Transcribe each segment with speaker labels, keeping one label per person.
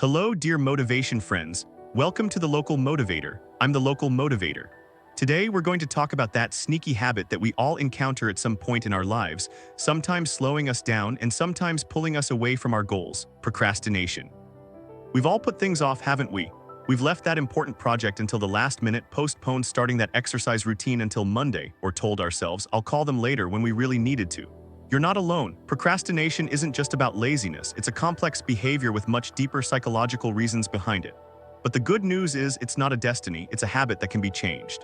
Speaker 1: Hello, dear motivation friends. Welcome to the Local Motivator. I'm the Local Motivator. Today, we're going to talk about that sneaky habit that we all encounter at some point in our lives, sometimes slowing us down and sometimes pulling us away from our goals: procrastination. We've all put things off, haven't we? We've left that important project until the last minute, postponed starting that exercise routine until Monday, or told ourselves, I'll call them later when we really needed to. You're not alone. Procrastination isn't just about laziness, it's a complex behavior with much deeper psychological reasons behind it. But the good news is it's not a destiny, it's a habit that can be changed.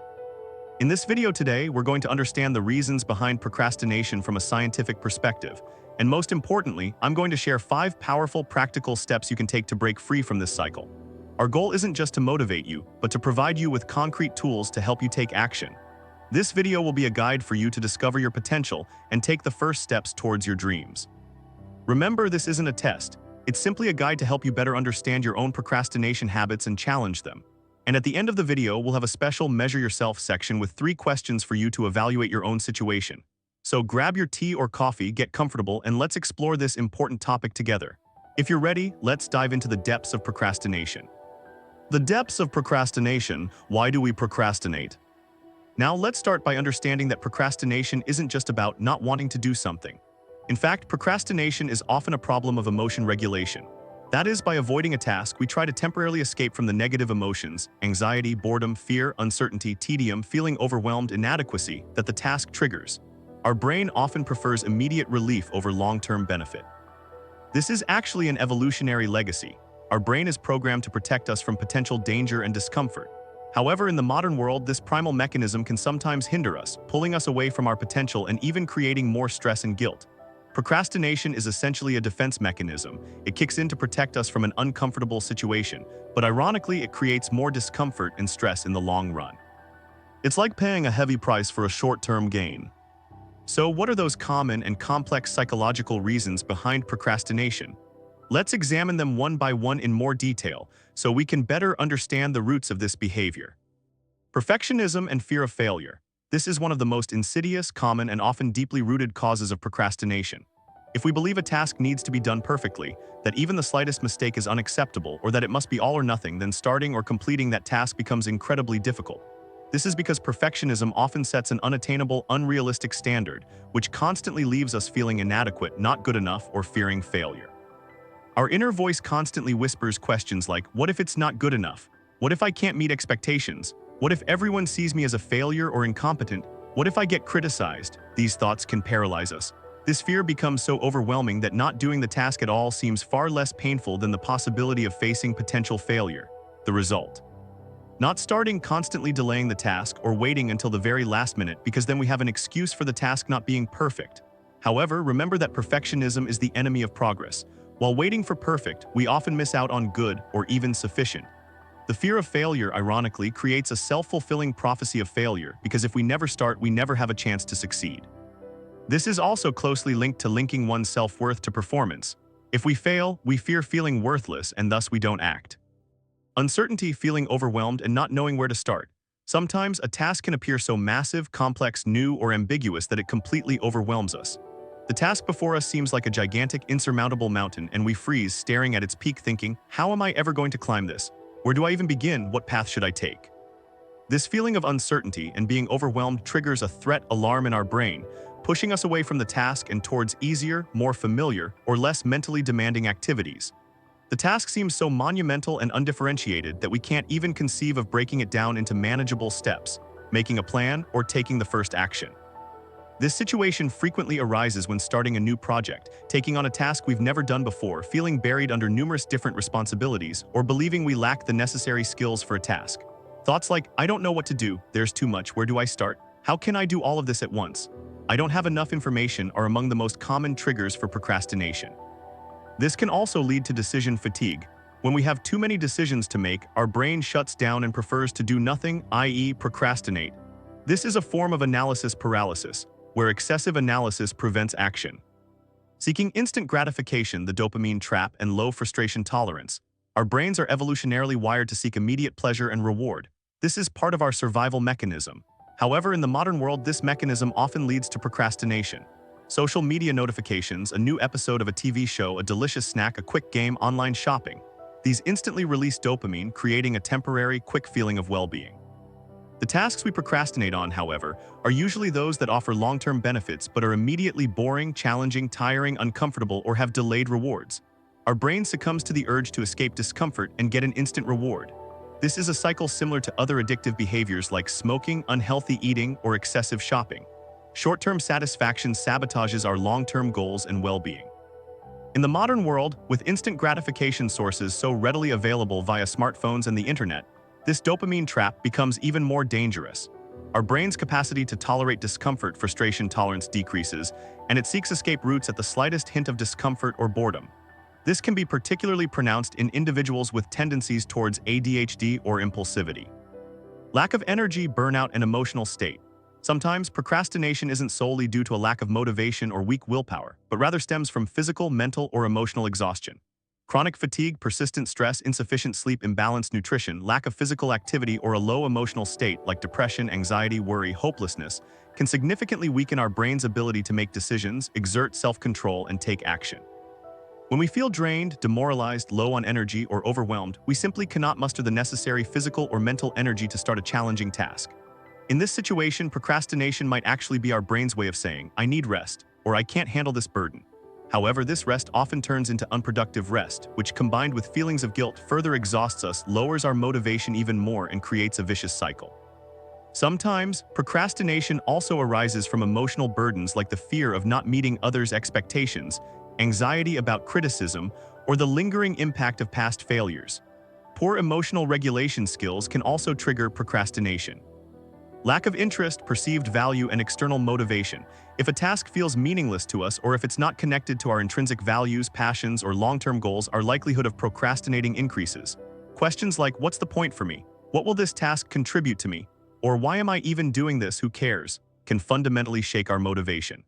Speaker 1: In this video today, we're going to understand the reasons behind procrastination from a scientific perspective. And most importantly, I'm going to share 5 powerful, practical steps you can take to break free from this cycle. Our goal isn't just to motivate you, but to provide you with concrete tools to help you take action. This video will be a guide for you to discover your potential and take the first steps towards your dreams. Remember, this isn't a test. It's simply a guide to help you better understand your own procrastination habits and challenge them. And at the end of the video, we'll have a special Measure Yourself section with 3 questions for you to evaluate your own situation. So grab your tea or coffee, get comfortable, and let's explore this important topic together. If you're ready, let's dive into the depths of procrastination. The depths of procrastination. Why do we procrastinate? Now let's start by understanding that procrastination isn't just about not wanting to do something. In fact, procrastination is often a problem of emotion regulation. That is, by avoiding a task, we try to temporarily escape from the negative emotions, anxiety, boredom, fear, uncertainty, tedium, feeling overwhelmed, inadequacy, that the task triggers. Our brain often prefers immediate relief over long-term benefit. This is actually an evolutionary legacy. Our brain is programmed to protect us from potential danger and discomfort. However, in the modern world, this primal mechanism can sometimes hinder us, pulling us away from our potential and even creating more stress and guilt. Procrastination is essentially a defense mechanism. It kicks in to protect us from an uncomfortable situation, but ironically, it creates more discomfort and stress in the long run. It's like paying a heavy price for a short-term gain. So, what are those common and complex psychological reasons behind procrastination? Let's examine them one by one in more detail, so we can better understand the roots of this behavior. Perfectionism and fear of failure. This is one of the most insidious, common, and often deeply rooted causes of procrastination. If we believe a task needs to be done perfectly, that even the slightest mistake is unacceptable, or that it must be all or nothing, then starting or completing that task becomes incredibly difficult. This is because perfectionism often sets an unattainable, unrealistic standard, which constantly leaves us feeling inadequate, not good enough, or fearing failure. Our inner voice constantly whispers questions like, what if it's not good enough? What if I can't meet expectations? What if everyone sees me as a failure or incompetent? What if I get criticized? These thoughts can paralyze us. This fear becomes so overwhelming that not doing the task at all seems far less painful than the possibility of facing potential failure. The result: not starting, constantly delaying the task, or waiting until the very last minute because then we have an excuse for the task not being perfect. However, remember that perfectionism is the enemy of progress. While waiting for perfect, we often miss out on good or even sufficient. The fear of failure, ironically, creates a self-fulfilling prophecy of failure because if we never start, we never have a chance to succeed. This is also closely linked to linking one's self-worth to performance. If we fail, we fear feeling worthless and thus we don't act. Uncertainty, feeling overwhelmed and not knowing where to start. Sometimes a task can appear so massive, complex, new, or ambiguous that it completely overwhelms us. The task before us seems like a gigantic, insurmountable mountain, and we freeze, staring at its peak thinking, how am I ever going to climb this? Where do I even begin? What path should I take? This feeling of uncertainty and being overwhelmed triggers a threat alarm in our brain, pushing us away from the task and towards easier, more familiar, or less mentally demanding activities. The task seems so monumental and undifferentiated that we can't even conceive of breaking it down into manageable steps, making a plan, or taking the first action. This situation frequently arises when starting a new project, taking on a task we've never done before, feeling buried under numerous different responsibilities, or believing we lack the necessary skills for a task. Thoughts like, I don't know what to do, there's too much, where do I start? How can I do all of this at once? I don't have enough information are among the most common triggers for procrastination. This can also lead to decision fatigue. When we have too many decisions to make, our brain shuts down and prefers to do nothing, i.e., procrastinate. This is a form of analysis paralysis, where excessive analysis prevents action. Seeking instant gratification, the dopamine trap, and low frustration tolerance. Our brains are evolutionarily wired to seek immediate pleasure and reward. This is part of our survival mechanism. However, in the modern world, this mechanism often leads to procrastination. Social media notifications, a new episode of a TV show, a delicious snack, a quick game, online shopping. These instantly release dopamine, creating a temporary, quick feeling of well-being. The tasks we procrastinate on, however, are usually those that offer long-term benefits but are immediately boring, challenging, tiring, uncomfortable, or have delayed rewards. Our brain succumbs to the urge to escape discomfort and get an instant reward. This is a cycle similar to other addictive behaviors like smoking, unhealthy eating, or excessive shopping. Short-term satisfaction sabotages our long-term goals and well-being. In the modern world, with instant gratification sources so readily available via smartphones and the internet, this dopamine trap becomes even more dangerous. Our brain's capacity to tolerate discomfort, frustration tolerance decreases, and it seeks escape routes at the slightest hint of discomfort or boredom. This can be particularly pronounced in individuals with tendencies towards ADHD or impulsivity. Lack of energy, burnout, and emotional state. Sometimes procrastination isn't solely due to a lack of motivation or weak willpower, but rather stems from physical, mental, or emotional exhaustion. Chronic fatigue, persistent stress, insufficient sleep, imbalanced nutrition, lack of physical activity, or a low emotional state like depression, anxiety, worry, hopelessness can significantly weaken our brain's ability to make decisions, exert self-control, and take action. When we feel drained, demoralized, low on energy, or overwhelmed, we simply cannot muster the necessary physical or mental energy to start a challenging task. In this situation, procrastination might actually be our brain's way of saying, "I need rest," or "I can't handle this burden." However, this rest often turns into unproductive rest, which combined with feelings of guilt further exhausts us, lowers our motivation even more, and creates a vicious cycle. Sometimes, procrastination also arises from emotional burdens like the fear of not meeting others' expectations, anxiety about criticism, or the lingering impact of past failures. Poor emotional regulation skills can also trigger procrastination. Lack of interest, perceived value, and external motivation. If a task feels meaningless to us or if it's not connected to our intrinsic values, passions, or long-term goals, our likelihood of procrastinating increases. Questions like, "What's the point for me? What will this task contribute to me?" Or "Why am I even doing this? Who cares?" can fundamentally shake our motivation.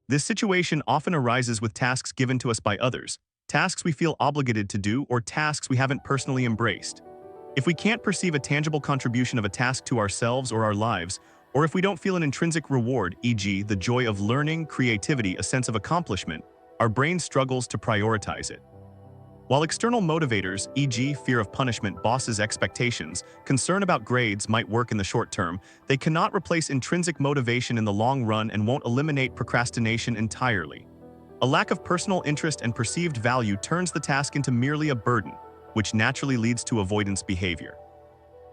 Speaker 1: This situation often arises with tasks given to us by others, tasks we feel obligated to do, or tasks we haven't personally embraced. If we can't perceive a tangible contribution of a task to ourselves or our lives, or if we don't feel an intrinsic reward, e.g., the joy of learning, creativity, a sense of accomplishment, our brain struggles to prioritize it. While external motivators, e.g., fear of punishment, bosses' expectations, concern about grades might work in the short term, they cannot replace intrinsic motivation in the long run and won't eliminate procrastination entirely. A lack of personal interest and perceived value turns the task into merely a burden, which naturally leads to avoidance behavior.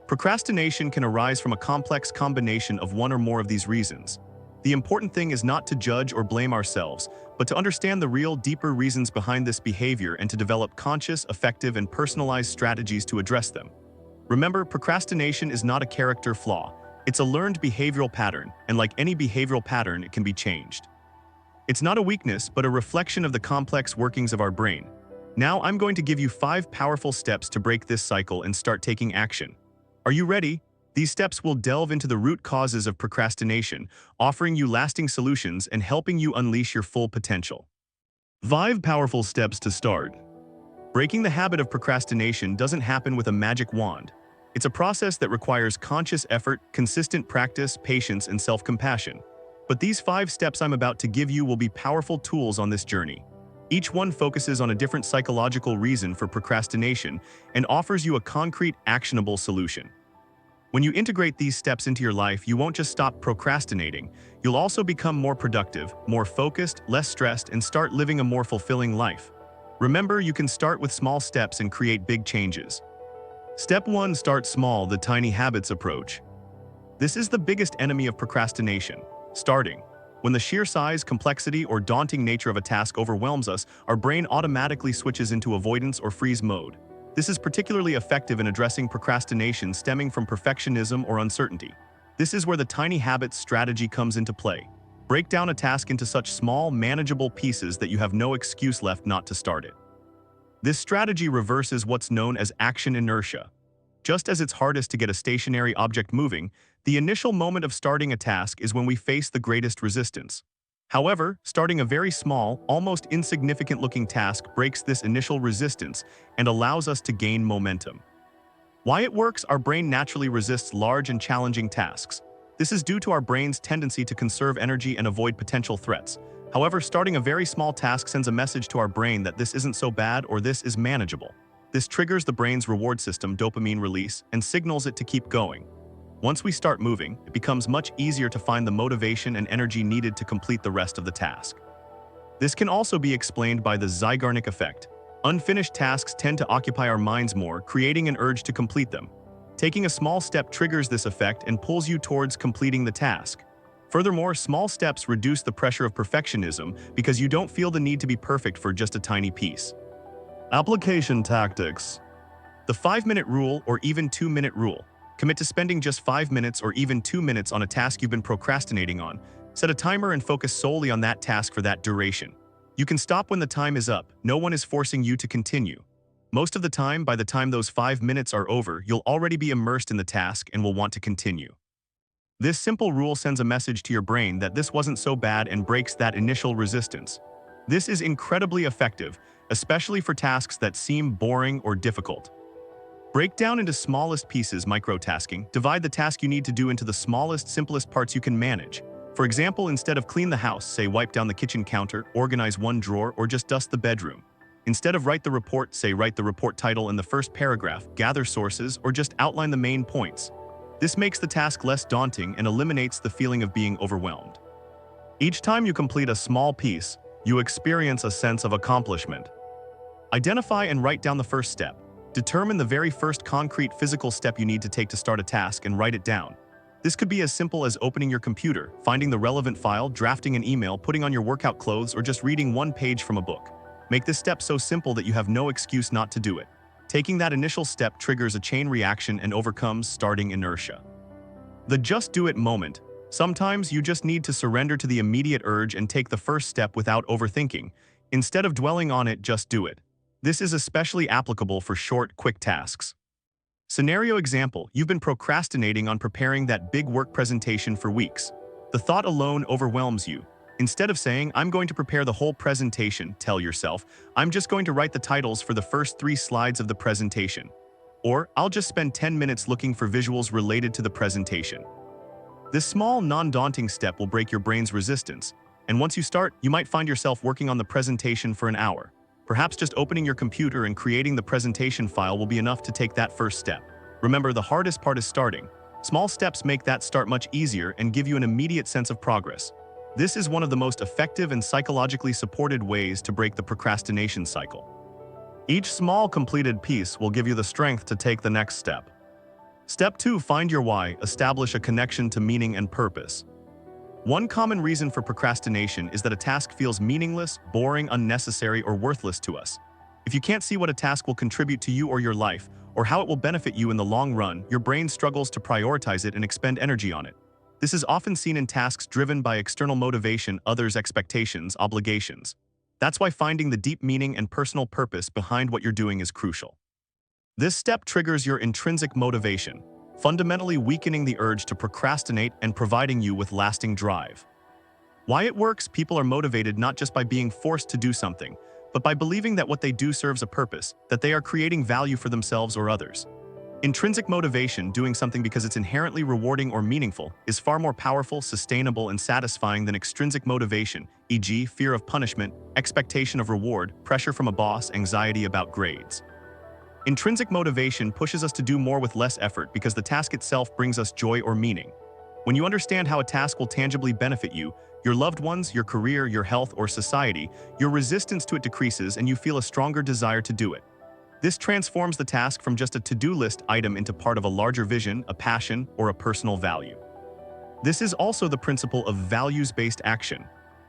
Speaker 1: Procrastination can arise from a complex combination of one or more of these reasons. The important thing is not to judge or blame ourselves, but to understand the real, deeper reasons behind this behavior and to develop conscious, effective, and personalized strategies to address them. Remember, procrastination is not a character flaw. It's a learned behavioral pattern, and like any behavioral pattern, it can be changed. It's not a weakness, but a reflection of the complex workings of our brain. Now I'm going to give you 5 powerful steps to break this cycle and start taking action. Are you ready? These steps will delve into the root causes of procrastination, offering you lasting solutions and helping you unleash your full potential. 5 powerful steps to start. Breaking the habit of procrastination doesn't happen with a magic wand. It's a process that requires conscious effort, consistent practice, patience, and self-compassion. But these 5 steps I'm about to give you will be powerful tools on this journey. Each one focuses on a different psychological reason for procrastination and offers you a concrete, actionable solution. When you integrate these steps into your life, you won't just stop procrastinating, you'll also become more productive, more focused, less stressed, and start living a more fulfilling life. Remember, you can start with small steps and create big changes. Step 1. Start small, the tiny habits approach. This is the biggest enemy of procrastination: starting. When the sheer size, complexity, or daunting nature of a task overwhelms us, our brain automatically switches into avoidance or freeze mode. This is particularly effective in addressing procrastination stemming from perfectionism or uncertainty. This is where the tiny habits strategy comes into play. Break down a task into such small, manageable pieces that you have no excuse left not to start it. This strategy reverses what's known as action inertia. Just as it's hardest to get a stationary object moving, the initial moment of starting a task is when we face the greatest resistance. However, starting a very small, almost insignificant-looking task breaks this initial resistance and allows us to gain momentum. Why it works: our brain naturally resists large and challenging tasks. This is due to our brain's tendency to conserve energy and avoid potential threats. However, starting a very small task sends a message to our brain that this isn't so bad or this is manageable. This triggers the brain's reward system dopamine release and signals it to keep going. Once we start moving, it becomes much easier to find the motivation and energy needed to complete the rest of the task. This can also be explained by the Zeigarnik effect. Unfinished tasks tend to occupy our minds more, creating an urge to complete them. Taking a small step triggers this effect and pulls you towards completing the task. Furthermore, small steps reduce the pressure of perfectionism because you don't feel the need to be perfect for just a tiny piece. Application tactics. The 5-minute rule or even 2-minute rule. Commit to spending just 5 minutes or even 2 minutes on a task you've been procrastinating on. Set a timer and focus solely on that task for that duration. You can stop when the time is up. No one is forcing you to continue. Most of the time, by the time those 5 minutes are over, you'll already be immersed in the task and will want to continue. This simple rule sends a message to your brain that this wasn't so bad and breaks that initial resistance. This is incredibly effective, especially for tasks that seem boring or difficult. Break down into smallest pieces microtasking. Divide the task you need to do into the smallest, simplest parts you can manage. For example, instead of clean the house, say wipe down the kitchen counter, organize one drawer, or just dust the bedroom. Instead of write the report, say write the report title in the first paragraph, gather sources, or just outline the main points. This makes the task less daunting and eliminates the feeling of being overwhelmed. Each time you complete a small piece, you experience a sense of accomplishment. Identify and write down the first step. Determine the very first concrete physical step you need to take to start a task and write it down. This could be as simple as opening your computer, finding the relevant file, drafting an email, putting on your workout clothes, or just reading one page from a book. Make this step so simple that you have no excuse not to do it. Taking that initial step triggers a chain reaction and overcomes starting inertia. The just do it moment. Sometimes you just need to surrender to the immediate urge and take the first step without overthinking. Instead of dwelling on it, just do it. This is especially applicable for short, quick tasks. Scenario example: you've been procrastinating on preparing that big work presentation for weeks. The thought alone overwhelms you. Instead of saying, "I'm going to prepare the whole presentation," tell yourself, "I'm just going to write the titles for the first 3 slides of the presentation." Or, "I'll just spend 10 minutes looking for visuals related to the presentation." This small, non-daunting step will break your brain's resistance, and once you start, you might find yourself working on the presentation for an hour. Perhaps just opening your computer and creating the presentation file will be enough to take that first step. Remember, the hardest part is starting. Small steps make that start much easier and give you an immediate sense of progress. This is one of the most effective and psychologically supported ways to break the procrastination cycle. Each small completed piece will give you the strength to take the next step. Step 2. Find your why. Establish a connection to meaning and purpose. One common reason for procrastination is that a task feels meaningless, boring, unnecessary, or worthless to us. If you can't see what a task will contribute to you or your life, or how it will benefit you in the long run, your brain struggles to prioritize it and expend energy on it. This is often seen in tasks driven by external motivation, others' expectations, obligations. That's why finding the deep meaning and personal purpose behind what you're doing is crucial. This step triggers your intrinsic motivation, fundamentally weakening the urge to procrastinate and providing you with lasting drive. Why it works: people are motivated not just by being forced to do something, but by believing that what they do serves a purpose, that they are creating value for themselves or others. Intrinsic motivation, doing something because it's inherently rewarding or meaningful, is far more powerful, sustainable, and satisfying than extrinsic motivation, e.g., fear of punishment, expectation of reward, pressure from a boss, anxiety about grades. Intrinsic motivation pushes us to do more with less effort because the task itself brings us joy or meaning. When you understand how a task will tangibly benefit you, your loved ones, your career, your health, or society, your resistance to it decreases and you feel a stronger desire to do it. This transforms the task from just a to-do list item into part of a larger vision, a passion, or a personal value. This is also the principle of values-based action.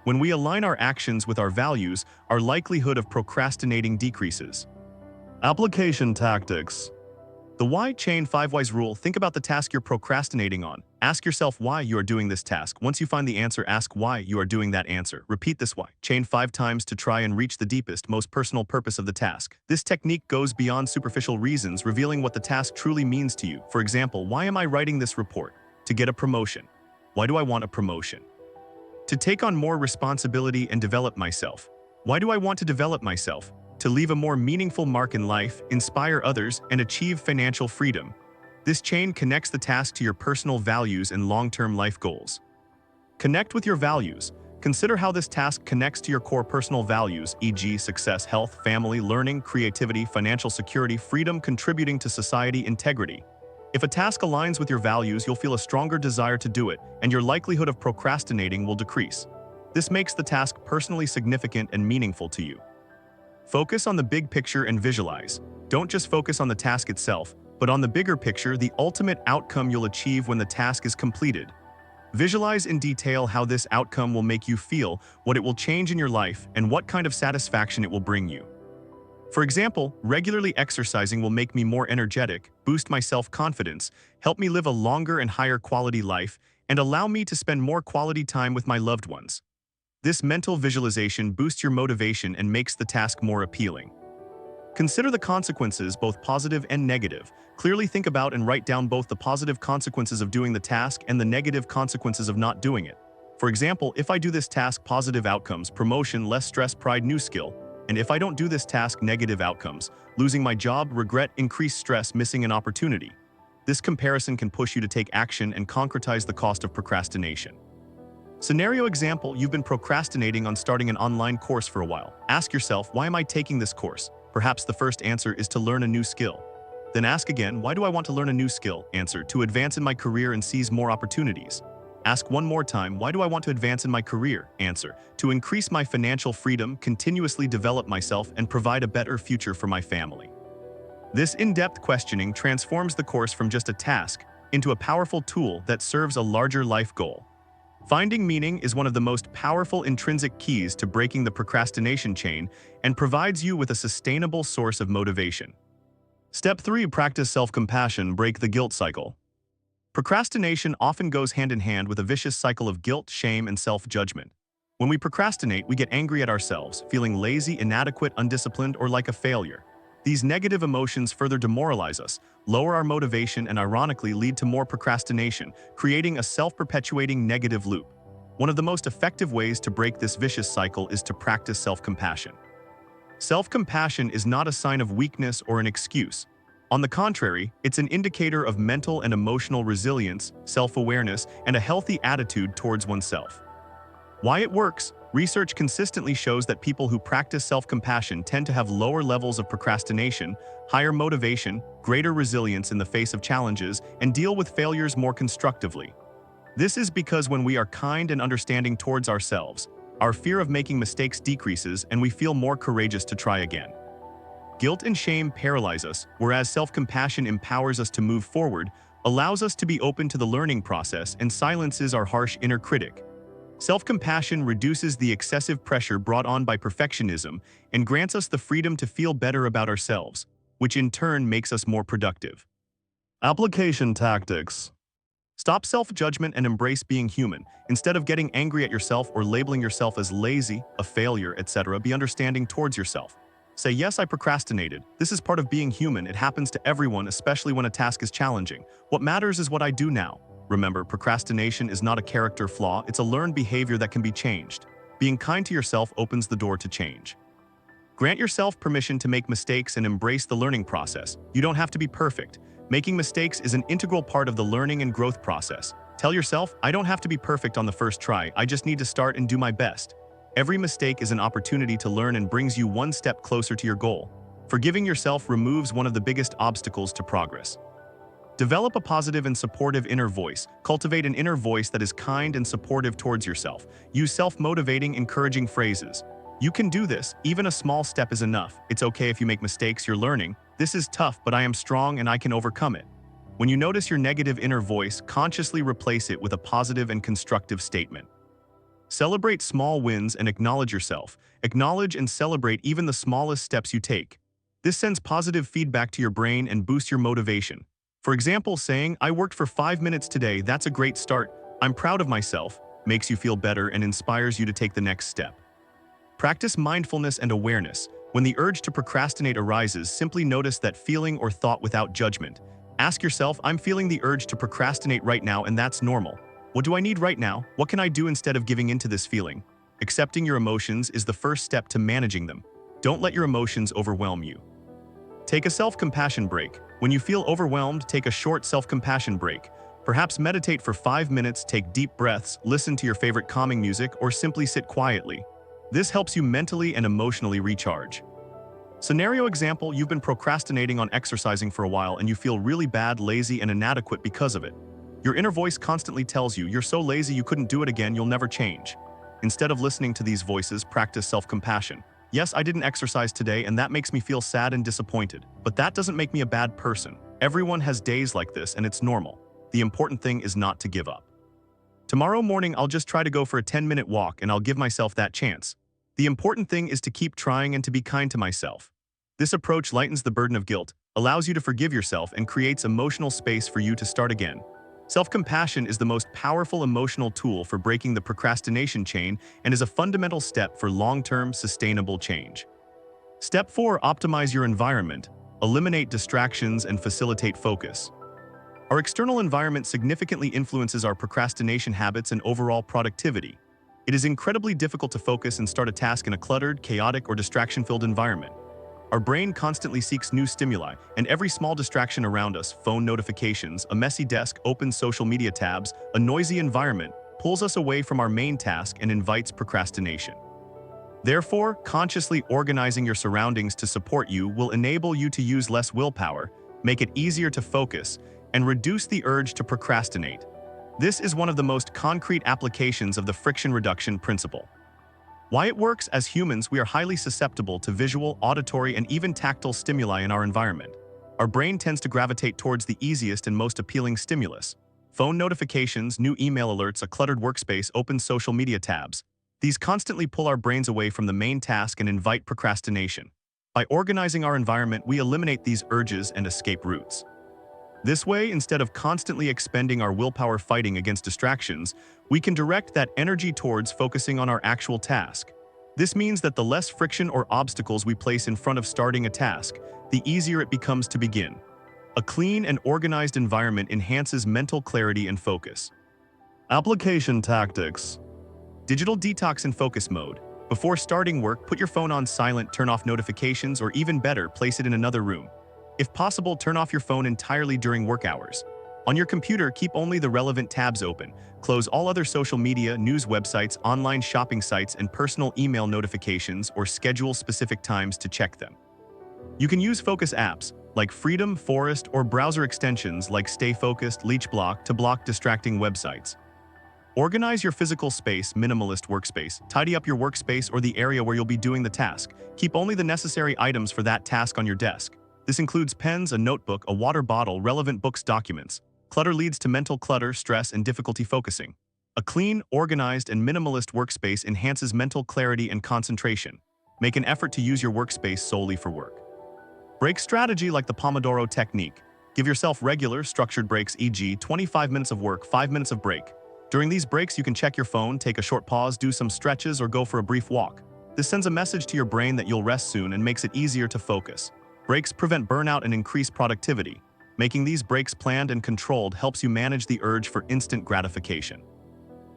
Speaker 1: When we align our actions with our values, our likelihood of procrastinating decreases. Application tactics. The why chain 5 whys rule. Think about the task you're procrastinating on. Ask yourself why you are doing this task. Once you find the answer, ask why you are doing that answer. Repeat this why chain 5 times to try and reach the deepest, most personal purpose of the task. This technique goes beyond superficial reasons, revealing what the task truly means to you. For example, why am I writing this report? To get a promotion. Why do I want a promotion? To take on more responsibility and develop myself. Why do I want to develop myself? To leave a more meaningful mark in life, inspire others, and achieve financial freedom. This chain connects the task to your personal values and long-term life goals. Connect with your values. Consider how this task connects to your core personal values, e.g., success, health, family, learning, creativity, financial security, freedom, contributing to society, integrity. If a task aligns with your values, you'll feel a stronger desire to do it, and your likelihood of procrastinating will decrease. This makes the task personally significant and meaningful to you. Focus on the big picture and visualize. Don't just focus on the task itself, but on the bigger picture, the ultimate outcome you'll achieve when the task is completed. Visualize in detail how this outcome will make you feel, what it will change in your life, and what kind of satisfaction it will bring you. For example, regularly exercising will make me more energetic, boost my self-confidence, help me live a longer and higher quality life, and allow me to spend more quality time with my loved ones. This mental visualization boosts your motivation and makes the task more appealing. Consider the consequences, both positive and negative. Clearly think about and write down both the positive consequences of doing the task and the negative consequences of not doing it. For example, if I do this task, positive outcomes, promotion, less stress, pride, new skill. And if I don't do this task, negative outcomes, losing my job, regret, increased stress, missing an opportunity. This comparison can push you to take action and concretize the cost of procrastination. Scenario example, you've been procrastinating on starting an online course for a while. Ask yourself, why am I taking this course? Perhaps the first answer is to learn a new skill. Then ask again, why do I want to learn a new skill? Answer, to advance in my career and seize more opportunities. Ask one more time, why do I want to advance in my career? Answer, to increase my financial freedom, continuously develop myself, and provide a better future for my family. This in-depth questioning transforms the course from just a task into a powerful tool that serves a larger life goal. Finding meaning is one of the most powerful intrinsic keys to breaking the procrastination chain and provides you with a sustainable source of motivation. Step 3. Practice self-compassion, break the guilt cycle. Procrastination often goes hand in hand with a vicious cycle of guilt, shame, and self-judgment. When we procrastinate, we get angry at ourselves, feeling lazy, inadequate, undisciplined, or like a failure. These negative emotions further demoralize us, lower our motivation, and ironically lead to more procrastination, creating a self-perpetuating negative loop. One of the most effective ways to break this vicious cycle is to practice self-compassion. Self-compassion is not a sign of weakness or an excuse. On the contrary, it's an indicator of mental and emotional resilience, self-awareness, and a healthy attitude towards oneself. Why it works? Research consistently shows that people who practice self-compassion tend to have lower levels of procrastination, higher motivation, greater resilience in the face of challenges, and deal with failures more constructively. This is because when we are kind and understanding towards ourselves, our fear of making mistakes decreases and we feel more courageous to try again. Guilt and shame paralyze us, whereas self-compassion empowers us to move forward, allows us to be open to the learning process, and silences our harsh inner critic. Self-compassion reduces the excessive pressure brought on by perfectionism and grants us the freedom to feel better about ourselves, which in turn makes us more productive. Application tactics. Stop self-judgment and embrace being human. Instead of getting angry at yourself or labeling yourself as lazy, a failure, etc., be understanding towards yourself. Say, yes, I procrastinated. This is part of being human. It happens to everyone, especially when a task is challenging. What matters is what I do now. Remember, procrastination is not a character flaw, it's a learned behavior that can be changed. Being kind to yourself opens the door to change. Grant yourself permission to make mistakes and embrace the learning process. You don't have to be perfect. Making mistakes is an integral part of the learning and growth process. Tell yourself, I don't have to be perfect on the first try, I just need to start and do my best. Every mistake is an opportunity to learn and brings you one step closer to your goal. Forgiving yourself removes one of the biggest obstacles to progress. Develop a positive and supportive inner voice. Cultivate an inner voice that is kind and supportive towards yourself. Use self-motivating, encouraging phrases. You can do this. Even a small step is enough. It's okay if you make mistakes, you're learning. This is tough, but I am strong and I can overcome it. When you notice your negative inner voice, consciously replace it with a positive and constructive statement. Celebrate small wins and acknowledge yourself. Acknowledge and celebrate even the smallest steps you take. This sends positive feedback to your brain and boosts your motivation. For example, saying, I worked for 5 minutes today, that's a great start, I'm proud of myself, makes you feel better and inspires you to take the next step. Practice mindfulness and awareness. When the urge to procrastinate arises, simply notice that feeling or thought without judgment. Ask yourself, I'm feeling the urge to procrastinate right now and that's normal. What do I need right now? What can I do instead of giving into this feeling? Accepting your emotions is the first step to managing them. Don't let your emotions overwhelm you. Take a self-compassion break. When you feel overwhelmed, take a short self-compassion break. Perhaps meditate for 5 minutes, take deep breaths, listen to your favorite calming music, or simply sit quietly. This helps you mentally and emotionally recharge. Scenario example: you've been procrastinating on exercising for a while and you feel really bad, lazy, and inadequate because of it. Your inner voice constantly tells you, you're so lazy you couldn't do it again, you'll never change. Instead of listening to these voices, practice self-compassion. Yes, I didn't exercise today and that makes me feel sad and disappointed, but that doesn't make me a bad person. Everyone has days like this and it's normal. The important thing is not to give up. Tomorrow morning, I'll just try to go for a 10-minute walk and I'll give myself that chance. The important thing is to keep trying and to be kind to myself. This approach lightens the burden of guilt, allows you to forgive yourself, and creates emotional space for you to start again. Self-compassion is the most powerful emotional tool for breaking the procrastination chain and is a fundamental step for long-term, sustainable change. Step 4. Optimize your environment. Eliminate distractions and facilitate focus. Our external environment significantly influences our procrastination habits and overall productivity. It is incredibly difficult to focus and start a task in a cluttered, chaotic, or distraction-filled environment. Our brain constantly seeks new stimuli, and every small distraction around us, phone notifications, a messy desk, open social media tabs, a noisy environment, pulls us away from our main task and invites procrastination. Therefore, consciously organizing your surroundings to support you will enable you to use less willpower, make it easier to focus, and reduce the urge to procrastinate. This is one of the most concrete applications of the friction reduction principle. Why it works: as humans, we are highly susceptible to visual, auditory, and even tactile stimuli in our environment. Our brain tends to gravitate towards the easiest and most appealing stimulus. Phone notifications, new email alerts, a cluttered workspace, open social media tabs. These constantly pull our brains away from the main task and invite procrastination. By organizing our environment, we eliminate these urges and escape routes. This way, instead of constantly expending our willpower fighting against distractions, we can direct that energy towards focusing on our actual task. This means that the less friction or obstacles we place in front of starting a task, the easier it becomes to begin. A clean and organized environment enhances mental clarity and focus. Application tactics. Digital detox and focus mode. Before starting work, put your phone on silent, turn off notifications, or even better, place it in another room. If possible, turn off your phone entirely during work hours. On your computer, keep only the relevant tabs open. Close all other social media, news websites, online shopping sites, and personal email notifications, or schedule specific times to check them. You can use focus apps like Freedom, Forest, or browser extensions like Stay Focused, Leech Block to block distracting websites. Organize your physical space, minimalist workspace. Tidy up your workspace or the area where you'll be doing the task. Keep only the necessary items for that task on your desk. This includes pens, a notebook, a water bottle, relevant books, documents. Clutter leads to mental clutter, stress, and difficulty focusing. A clean, organized, and minimalist workspace enhances mental clarity and concentration. Make an effort to use your workspace solely for work. Break strategy like the Pomodoro technique. Give yourself regular, structured breaks, e.g., 25 minutes of work, 5 minutes of break. During these breaks, you can check your phone, take a short pause, do some stretches, or go for a brief walk. This sends a message to your brain that you'll rest soon and makes it easier to focus. Breaks prevent burnout and increase productivity. Making these breaks planned and controlled helps you manage the urge for instant gratification.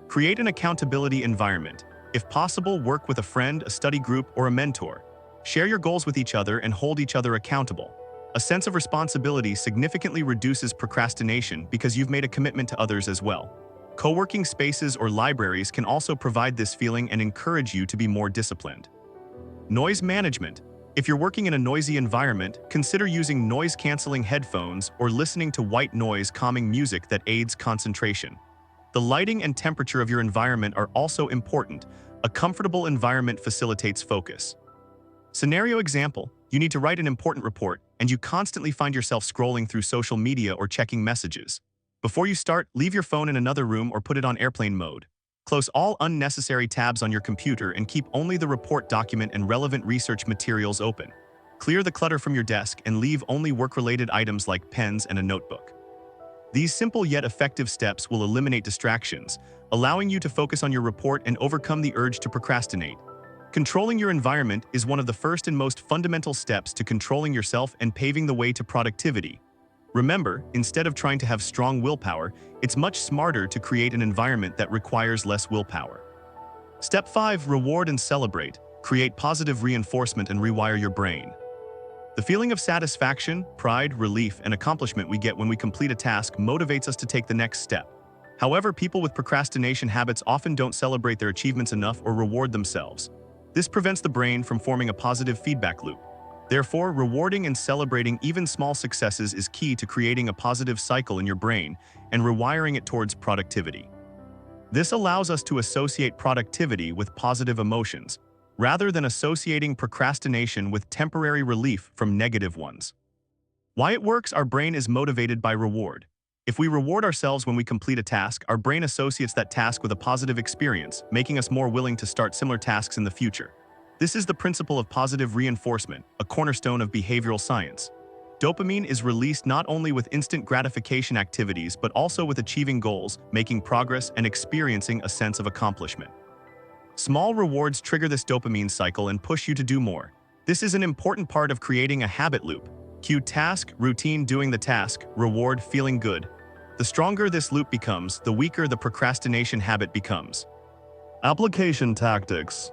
Speaker 1: Create an accountability environment. If possible, work with a friend, a study group, or a mentor. Share your goals with each other and hold each other accountable. A sense of responsibility significantly reduces procrastination because you've made a commitment to others as well. Co-working spaces or libraries can also provide this feeling and encourage you to be more disciplined. Noise management. If you're working in a noisy environment, consider using noise-canceling headphones or listening to white noise calming music that aids concentration. The lighting and temperature of your environment are also important. A comfortable environment facilitates focus. Scenario example: you need to write an important report, and you constantly find yourself scrolling through social media or checking messages. Before you start, leave your phone in another room or put it on airplane mode. Close all unnecessary tabs on your computer and keep only the report document and relevant research materials open. Clear the clutter from your desk and leave only work-related items like pens and a notebook. These simple yet effective steps will eliminate distractions, allowing you to focus on your report and overcome the urge to procrastinate. Controlling your environment is one of the first and most fundamental steps to controlling yourself and paving the way to productivity. Remember, instead of trying to have strong willpower, it's much smarter to create an environment that requires less willpower. Step 5. Reward and celebrate. Create positive reinforcement and rewire your brain. The feeling of satisfaction, pride, relief, and accomplishment we get when we complete a task motivates us to take the next step. However, people with procrastination habits often don't celebrate their achievements enough or reward themselves. This prevents the brain from forming a positive feedback loop. Therefore, rewarding and celebrating even small successes is key to creating a positive cycle in your brain and rewiring it towards productivity. This allows us to associate productivity with positive emotions, rather than associating procrastination with temporary relief from negative ones. Why it works: our brain is motivated by reward. If we reward ourselves when we complete a task, our brain associates that task with a positive experience, making us more willing to start similar tasks in the future. This is the principle of positive reinforcement, a cornerstone of behavioral science. Dopamine is released not only with instant gratification activities, but also with achieving goals, making progress, and experiencing a sense of accomplishment. Small rewards trigger this dopamine cycle and push you to do more. This is an important part of creating a habit loop. Cue task, routine, doing the task, reward, feeling good. The stronger this loop becomes, the weaker the procrastination habit becomes. Application tactics.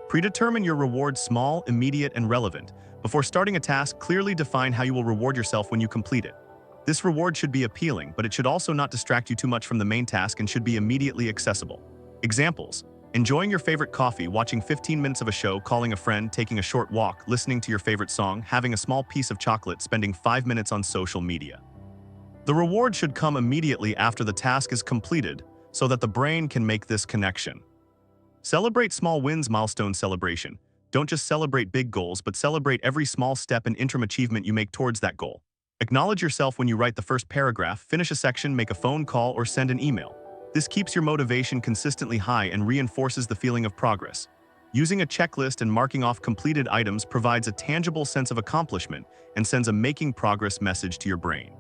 Speaker 1: Predetermine your rewards small, immediate, and relevant. Before starting a task, clearly define how you will reward yourself when you complete it. This reward should be appealing, but it should also not distract you too much from the main task and should be immediately accessible. Examples: enjoying your favorite coffee, watching 15 minutes of a show, calling a friend, taking a short walk, listening to your favorite song, having a small piece of chocolate, spending 5 minutes on social media. The reward should come immediately after the task is completed, so that the brain can make this connection. Celebrate small wins. Milestone celebration. Don't just celebrate big goals, but celebrate every small step and interim achievement you make towards that goal. Acknowledge yourself when you write the first paragraph, finish a section, make a phone call, or send an email. This keeps your motivation consistently high and reinforces the feeling of progress. Using a checklist and marking off completed items provides a tangible sense of accomplishment and sends a making progress message to your brain.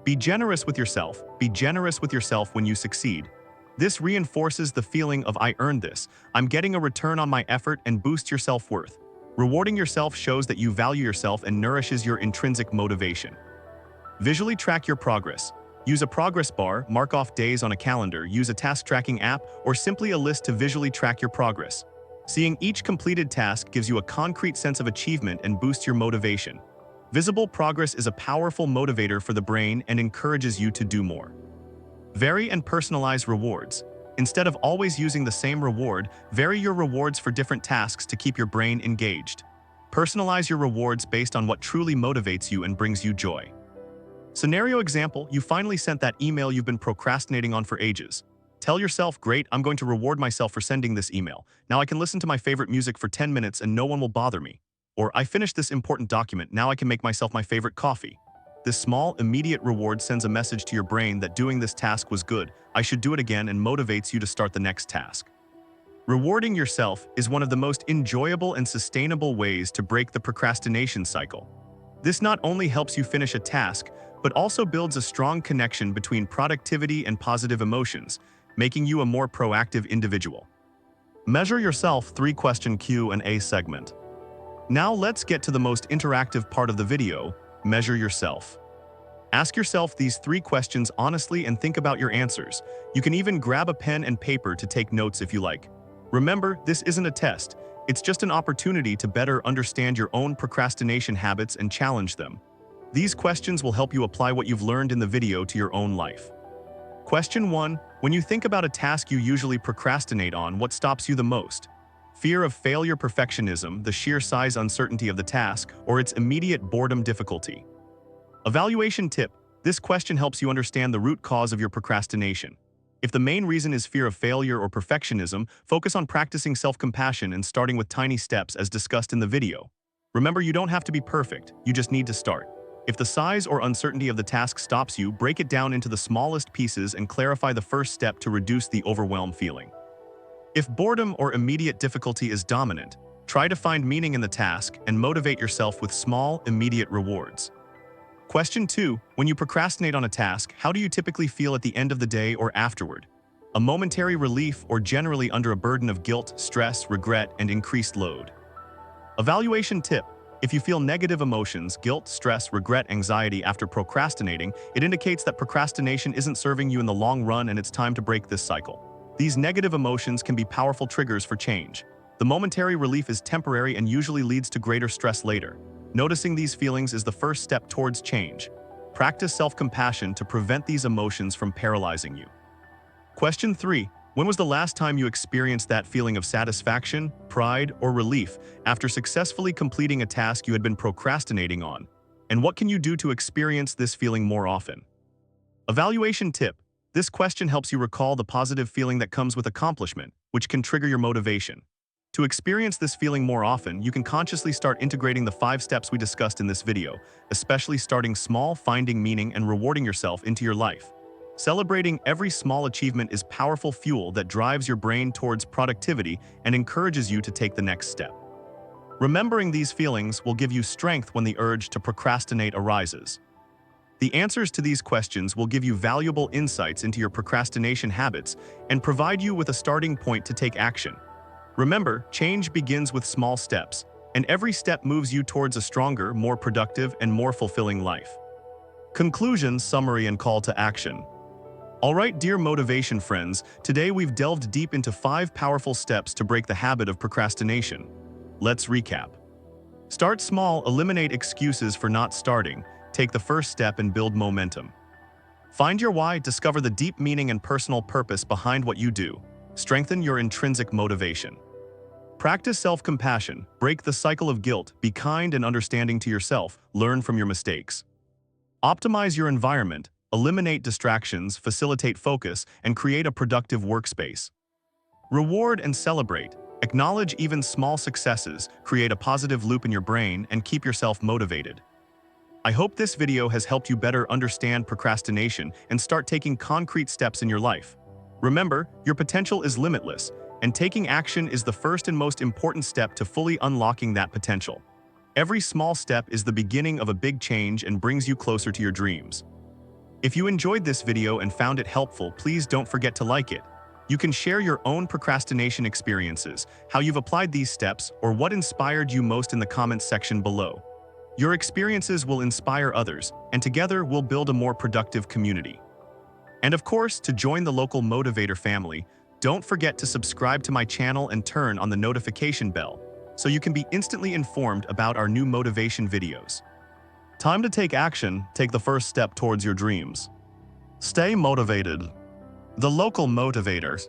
Speaker 1: Be generous with yourself. Be generous with yourself when you succeed. This reinforces the feeling of "I earned this," "I'm getting a return on my effort," and boosts your self-worth. Rewarding yourself shows that you value yourself and nourishes your intrinsic motivation. Visually track your progress. Use a progress bar, mark off days on a calendar, use a task tracking app, or simply a list to visually track your progress. Seeing each completed task gives you a concrete sense of achievement and boosts your motivation. Visible progress is a powerful motivator for the brain and encourages you to do more. Vary and personalize rewards. Instead of always using the same reward, vary your rewards for different tasks to keep your brain engaged. Personalize your rewards based on what truly motivates you and brings you joy. Scenario example: you finally sent that email you've been procrastinating on for ages. Tell yourself, "Great, I'm going to reward myself for sending this email. Now I can listen to my favorite music for 10 minutes and no one will bother me." Or, "I finished this important document, now I can make myself my favorite coffee." This small, immediate reward sends a message to your brain that doing this task was good, I should do it again, and motivates you to start the next task. Rewarding yourself is one of the most enjoyable and sustainable ways to break the procrastination cycle. This not only helps you finish a task, but also builds a strong connection between productivity and positive emotions, making you a more proactive individual. Measure yourself. 3-question Q&A segment. Now let's get to the most interactive part of the video: measure yourself. Ask yourself these 3 questions honestly and think about your answers. You can even grab a pen and paper to take notes if you like. Remember, this isn't a test. It's just an opportunity to better understand your own procrastination habits and challenge them. These questions will help you apply what you've learned in the video to your own life. Question 1. When you think about a task you usually procrastinate on, what stops you the most? Fear of failure, perfectionism, the sheer size uncertainty of the task, or its immediate boredom difficulty? Evaluation tip. This question helps you understand the root cause of your procrastination. If the main reason is fear of failure or perfectionism, focus on practicing self-compassion and starting with tiny steps as discussed in the video. Remember, you don't have to be perfect, you just need to start. If the size or uncertainty of the task stops you, break it down into the smallest pieces and clarify the first step to reduce the overwhelm feeling. If boredom or immediate difficulty is dominant, try to find meaning in the task and motivate yourself with small, immediate rewards. Question 2. When you procrastinate on a task, how do you typically feel at the end of the day or afterward? A momentary relief or generally under a burden of guilt, stress, regret, and increased load? Evaluation tip. If you feel negative emotions, guilt, stress, regret, anxiety after procrastinating, it indicates that procrastination isn't serving you in the long run and it's time to break this cycle. These negative emotions can be powerful triggers for change. The momentary relief is temporary and usually leads to greater stress later. Noticing these feelings is the first step towards change. Practice self-compassion to prevent these emotions from paralyzing you. Question 3. When was the last time you experienced that feeling of satisfaction, pride, or relief after successfully completing a task you had been procrastinating on? And what can you do to experience this feeling more often? Evaluation tip. This question helps you recall the positive feeling that comes with accomplishment, which can trigger your motivation. To experience this feeling more often, you can consciously start integrating the 5 steps we discussed in this video, especially starting small, finding meaning, and rewarding yourself into your life. Celebrating every small achievement is powerful fuel that drives your brain towards productivity and encourages you to take the next step. Remembering these feelings will give you strength when the urge to procrastinate arises. The answers to these questions will give you valuable insights into your procrastination habits and provide you with a starting point to take action. Remember, change begins with small steps, and every step moves you towards a stronger, more productive, and more fulfilling life. Conclusion, summary, and call to action. Alright, dear motivation friends, today we've delved deep into 5 powerful steps to break the habit of procrastination. Let's recap. Start small, eliminate excuses for not starting, take the first step and build momentum. Find your why, discover the deep meaning and personal purpose behind what you do. Strengthen your intrinsic motivation. Practice self-compassion, break the cycle of guilt, be kind and understanding to yourself, learn from your mistakes. Optimize your environment, eliminate distractions, facilitate focus, and create a productive workspace. Reward and celebrate. Acknowledge even small successes, create a positive loop in your brain, and keep yourself motivated. I hope this video has helped you better understand procrastination and start taking concrete steps in your life. Remember, your potential is limitless, and taking action is the first and most important step to fully unlocking that potential. Every small step is the beginning of a big change and brings you closer to your dreams. If you enjoyed this video and found it helpful, please don't forget to like it. You can share your own procrastination experiences, how you've applied these steps, or what inspired you most in the comments section below. Your experiences will inspire others, and together we'll build a more productive community. And of course, to join the Local Motivator family, don't forget to subscribe to my channel and turn on the notification bell, so you can be instantly informed about our new motivation videos. Time to take action, take the first step towards your dreams. Stay motivated. The Local Motivators.